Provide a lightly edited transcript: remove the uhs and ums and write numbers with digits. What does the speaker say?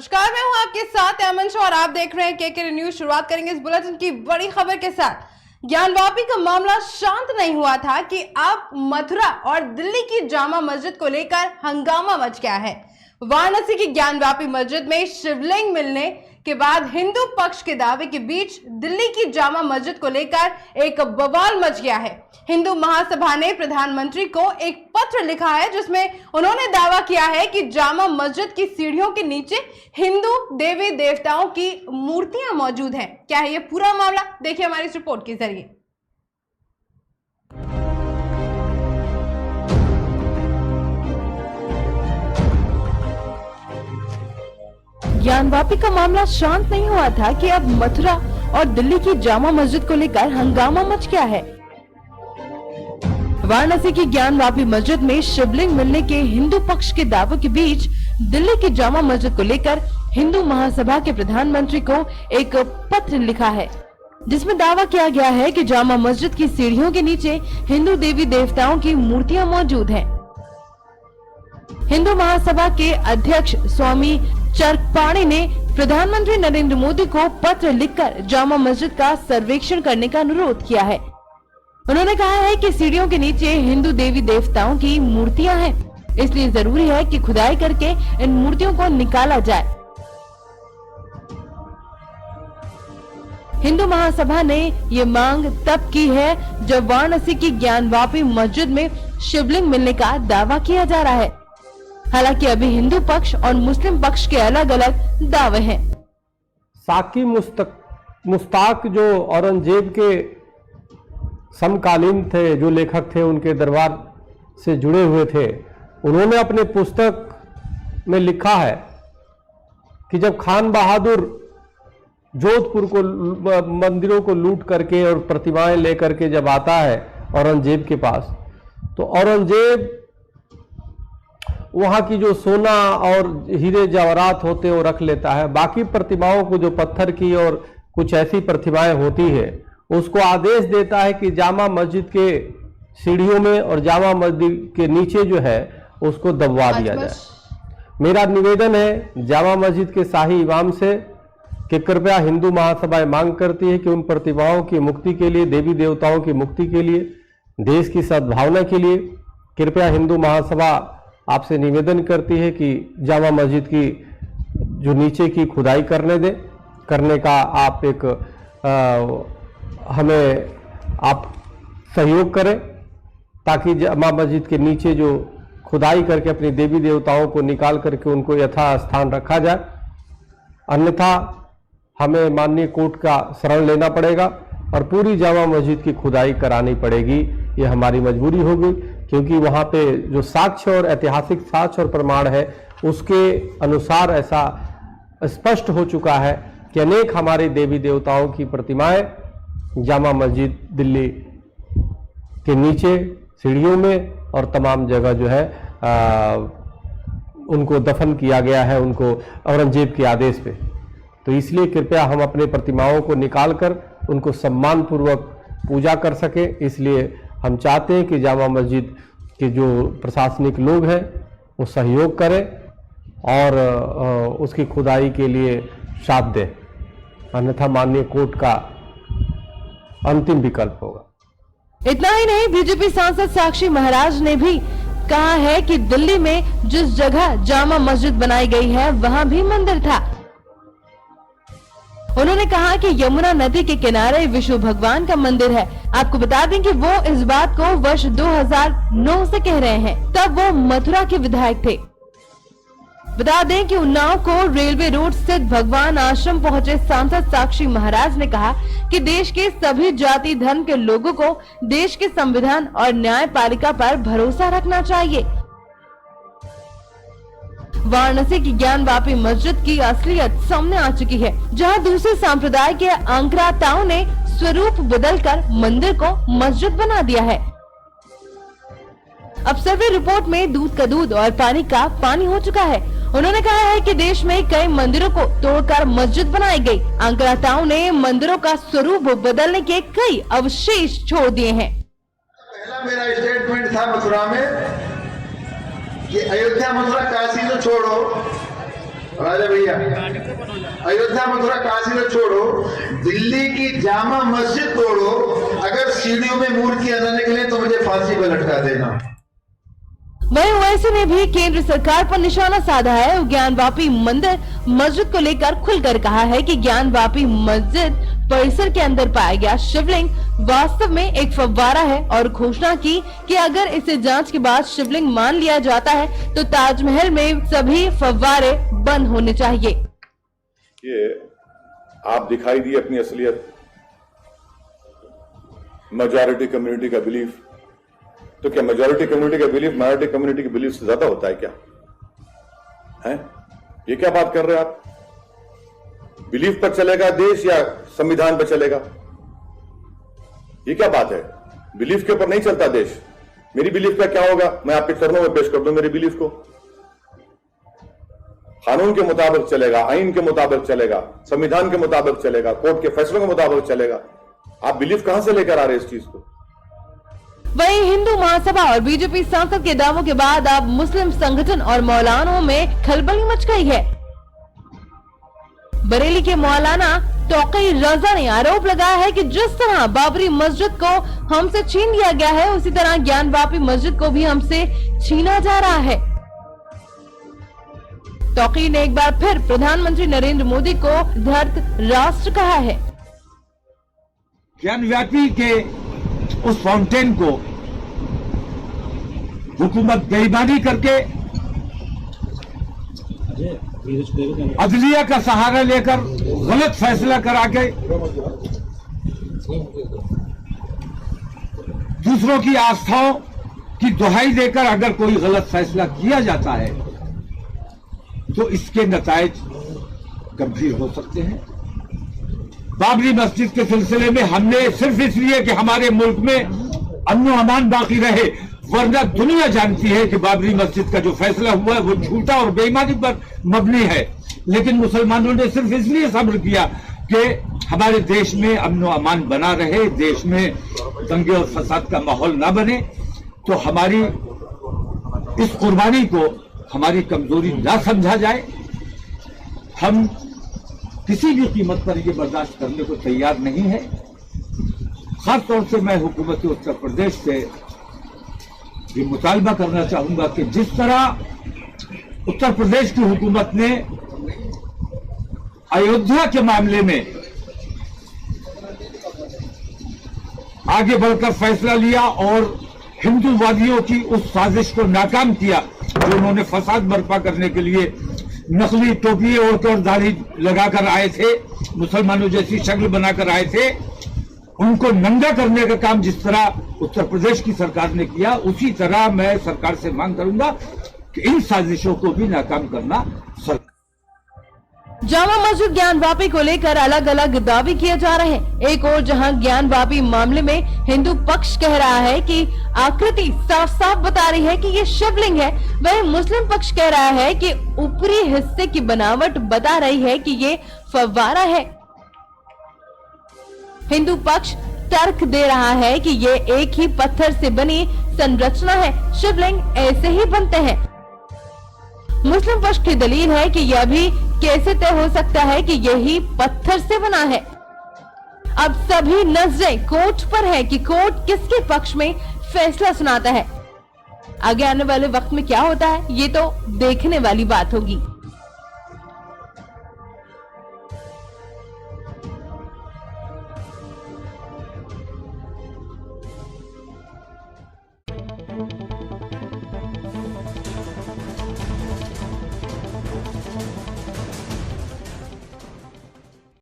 नमस्कार, मैं हूं आपके साथ अमन शाह और आप देख रहे हैं के न्यूज। शुरुआत करेंगे इस बुलेटिन की बड़ी खबर के साथ। ज्ञानवापी का मामला शांत नहीं हुआ था कि अब मथुरा और दिल्ली की जामा मस्जिद को लेकर हंगामा मच गया है। वाराणसी की ज्ञानवापी मस्जिद में शिवलिंग मिलने के बाद हिंदू पक्ष के दावे के बीच दिल्ली की जामा मस्जिद को लेकर एक बवाल मच गया है। हिंदू महासभा ने प्रधानमंत्री को एक पत्र लिखा है जिसमें उन्होंने दावा किया है कि जामा मस्जिद की सीढ़ियों के नीचे हिंदू देवी देवताओं की मूर्तियां मौजूद हैं। क्या है ये पूरा मामला, देखिए हमारी इस रिपोर्ट के जरिए। ज्ञानवापी का मामला शांत नहीं हुआ था कि अब मथुरा और दिल्ली की जामा मस्जिद को लेकर हंगामा मच गया है। वाराणसी की ज्ञानवापी मस्जिद में शिवलिंग मिलने के हिंदू पक्ष के दावों के बीच दिल्ली की जामा मस्जिद को लेकर हिंदू महासभा के प्रधानमंत्री को एक पत्र लिखा है जिसमें दावा किया गया है कि जामा मस्जिद की सीढ़ियों के नीचे हिंदू देवी देवताओं की मूर्तियां मौजूद हैं। हिंदू महासभा के अध्यक्ष स्वामी चरकपाणी ने प्रधानमंत्री नरेंद्र मोदी को पत्र लिखकर जामा मस्जिद का सर्वेक्षण करने का अनुरोध किया है। उन्होंने कहा है कि सीढ़ियों के नीचे हिंदू देवी देवताओं की मूर्तियां हैं, इसलिए जरूरी है कि खुदाई करके इन मूर्तियों को निकाला जाए। हिंदू महासभा ने ये मांग तब की है जब वाराणसी की ज्ञानवापी मस्जिद में शिवलिंग मिलने का दावा किया जा रहा है। हालांकि अभी हिंदू पक्ष और मुस्लिम पक्ष के अलग अलग दावे हैं। साकी मुश्ताक जो औरंगजेब के समकालीन थे, जो लेखक थे, उनके दरबार से जुड़े हुए थे, उन्होंने अपने पुस्तक में लिखा है कि जब खान बहादुर जोधपुर को मंदिरों को लूट करके और प्रतिमाएं लेकर के जब आता है औरंगजेब के पास, तो औरंगजेब वहाँ की जो सोना और हीरे जवाहरात होते हैं वो रख लेता है। बाकी प्रतिमाओं को, जो पत्थर की और कुछ ऐसी प्रतिमाएं होती है, उसको आदेश देता है कि जामा मस्जिद के सीढ़ियों में और जामा मस्जिद के नीचे जो है उसको दबवा दिया जाए। मेरा निवेदन है जामा मस्जिद के शाही इमाम से कि कृपया हिंदू महासभा मांग करती है कि उन प्रतिमाओं की मुक्ति के लिए, देवी देवताओं की मुक्ति के लिए, देश की सद्भावना के लिए कृपया हिंदू महासभा आपसे निवेदन करती है कि जामा मस्जिद की जो नीचे की खुदाई करने का आप एक हमें आप सहयोग करें, ताकि जामा मस्जिद के नीचे जो खुदाई करके अपनी देवी देवताओं को निकाल करके उनको यथास्थान रखा जाए। अन्यथा हमें माननीय कोर्ट का शरण लेना पड़ेगा और पूरी जामा मस्जिद की खुदाई करानी पड़ेगी। ये हमारी मजबूरी होगी, क्योंकि वहाँ पे जो साक्ष्य और ऐतिहासिक साक्ष्य और प्रमाण है उसके अनुसार ऐसा स्पष्ट हो चुका है कि अनेक हमारे देवी देवताओं की प्रतिमाएं जामा मस्जिद दिल्ली के नीचे सीढ़ियों में और तमाम जगह जो है उनको दफन किया गया है, उनको औरंगजेब के आदेश पे। तो इसलिए कृपया हम अपने प्रतिमाओं को निकालकर उनको सम्मान पूर्वक पूजा कर सके। इसलिए हम चाहते हैं कि जामा मस्जिद के जो प्रशासनिक लोग हैं वो सहयोग करें और उसकी खुदाई के लिए साथ दें, अन्यथा माननीय कोर्ट का अंतिम विकल्प होगा। इतना ही नहीं, बीजेपी सांसद साक्षी महाराज ने भी कहा है कि दिल्ली में जिस जगह जामा मस्जिद बनाई गई है वहां भी मंदिर था। उन्होंने कहा कि यमुना नदी के किनारे विष्णु भगवान का मंदिर है। आपको बता दें कि वो इस बात को वर्ष 2009 से कह रहे हैं, तब वो मथुरा के विधायक थे। बता दें कि उन्नाव को रेलवे रोड स्थित भगवान आश्रम पहुंचे सांसद साक्षी महाराज ने कहा कि देश के सभी जाति धर्म के लोगों को देश के संविधान और न्यायपालिका पर भरोसा रखना चाहिए। वाराणसी की ज्ञानवापी मस्जिद की असलियत सामने आ चुकी है, जहां दूसरे संप्रदाय के आंकड़ाताओं ने स्वरूप बदलकर मंदिर को मस्जिद बना दिया है। अब सर्वे रिपोर्ट में दूध का दूध और पानी का पानी हो चुका है। उन्होंने कहा है कि देश में कई मंदिरों को तोड़कर मस्जिद बनाई गई। आंकड़ाताओं ने मंदिरों का स्वरूप बदलने के कई अवशेष छोड़ दिए हैं। पहला मेरा स्टेटमेंट था मथुरा में कि अयोध्या मथुरा काशी तो छोड़ो, राजा भैया, अयोध्या मथुरा काशी को छोड़ो, दिल्ली की जामा मस्जिद तोड़ो, अगर सीढ़ियों में मूर्तियां न निकले तो मुझे फांसी पर लटका देना। वहीं ओवैसी ने भी केंद्र सरकार पर निशाना साधा है। ज्ञानवापी मंदिर मस्जिद को लेकर खुलकर कहा है कि ज्ञानवापी मस्जिद परिसर के अंदर पाया गया शिवलिंग वास्तव में एक फव्वारा है और घोषणा की कि अगर इसे जांच के बाद शिवलिंग मान लिया जाता है तो ताजमहल में सभी फव्वारे बंद होने चाहिए। ये आप दिखाई दी अपनी असलियत, मेजॉरिटी कम्युनिटी का बिलीफ। तो क्या मेजॉरिटी कम्युनिटी का बिलीफ माइनॉरिटी कम्युनिटी के बिलीफ से ज्यादा होता है क्या? है ये क्या बात कर रहे हैं आप? बिलीफ पर चलेगा देश या संविधान पर चलेगा? ये क्या बात है? बिलीफ के ऊपर नहीं चलता देश। मेरी बिलीफ का क्या होगा? मैं आपके चरणों में पेश कर दूं मेरी बिलीफ को। कानून के मुताबिक चलेगा, आइन के मुताबिक चलेगा, संविधान के मुताबिक चलेगा, कोर्ट के फैसलों के मुताबिक चलेगा। आप बिलीफ कहां से लेकर आ रहे हैं इस चीज को? वहीं हिंदू महासभा और बीजेपी सांसद के दावों के बाद अब मुस्लिम संगठन और मौलानों में खलबली मच गई है। बरेली के मौलाना तौक़ी रजा ने आरोप लगाया है कि जिस तरह बाबरी मस्जिद को हमसे छीन लिया गया है उसी तरह ज्ञानवापी मस्जिद को भी हमसे छीना जा रहा है। तौक़ी ने एक बार फिर प्रधानमंत्री नरेंद्र मोदी को धर्त राष्ट्र कहा है। ज्ञानवापी के उस फाउंटेन को हुकूमत बेईमानी करके अदलिया का सहारा लेकर गलत फैसला करा के दूसरों की आस्थाओं की दुहाई देकर अगर कोई गलत फैसला किया जाता है तो इसके नतायज गंभीर हो सकते हैं। बाबरी मस्जिद के सिलसिले में हमने सिर्फ इसलिए कि हमारे मुल्क में अमन अमान बाकी रहे, वरना दुनिया जानती है कि बाबरी मस्जिद का जो फैसला हुआ है वो झूठा और बेईमानी पर मबनी है। लेकिन मुसलमानों ने सिर्फ इसलिए सब्र किया कि हमारे देश में अमन अमान बना रहे, देश में दंगे और फसाद का माहौल ना बने। तो हमारी इस कुर्बानी को हमारी कमजोरी ना समझा जाए। हम किसी भी कीमत पर यह बर्दाश्त करने को तैयार नहीं है। खासतौर से मैं हुकूमत उत्तर प्रदेश से ये मुतालबा करना चाहूंगा कि जिस तरह उत्तर प्रदेश की हुकूमत ने अयोध्या के मामले में आगे बढ़कर फैसला लिया और हिंदूवादियों की उस साजिश को नाकाम किया जो उन्होंने फसाद बर्पा करने के लिए नकली टोपी और दाढ़ी लगाकर आए थे, मुसलमानों जैसी शक्ल बनाकर आए थे, उनको नंगा करने का काम जिस तरह उत्तर प्रदेश की सरकार ने किया, उसी तरह मैं सरकार से मांग करूंगा कि इन साजिशों को भी नाकाम करना सरकार। जामा मस्जिद ज्ञानवापी को लेकर अलग अलग दावे किए जा रहे हैं। एक और जहां ज्ञानवापी मामले में हिंदू पक्ष कह रहा है कि आकृति साफ साफ बता रही है कि ये शिवलिंग है, वहीं मुस्लिम पक्ष कह रहा है कि ऊपरी हिस्से की बनावट बता रही है कि ये फव्वारा है। हिंदू पक्ष तर्क दे रहा है कि ये एक ही पत्थर से बनी संरचना है, शिवलिंग ऐसे ही बनते हैं। मुस्लिम पक्ष की दलील है कि यह भी कैसे तय हो सकता है कि यही पत्थर से बना है। अब सभी नजरें कोर्ट पर है कि कोर्ट किसके पक्ष में फैसला सुनाता है। आगे आने वाले वक्त में क्या होता है ये तो देखने वाली बात होगी।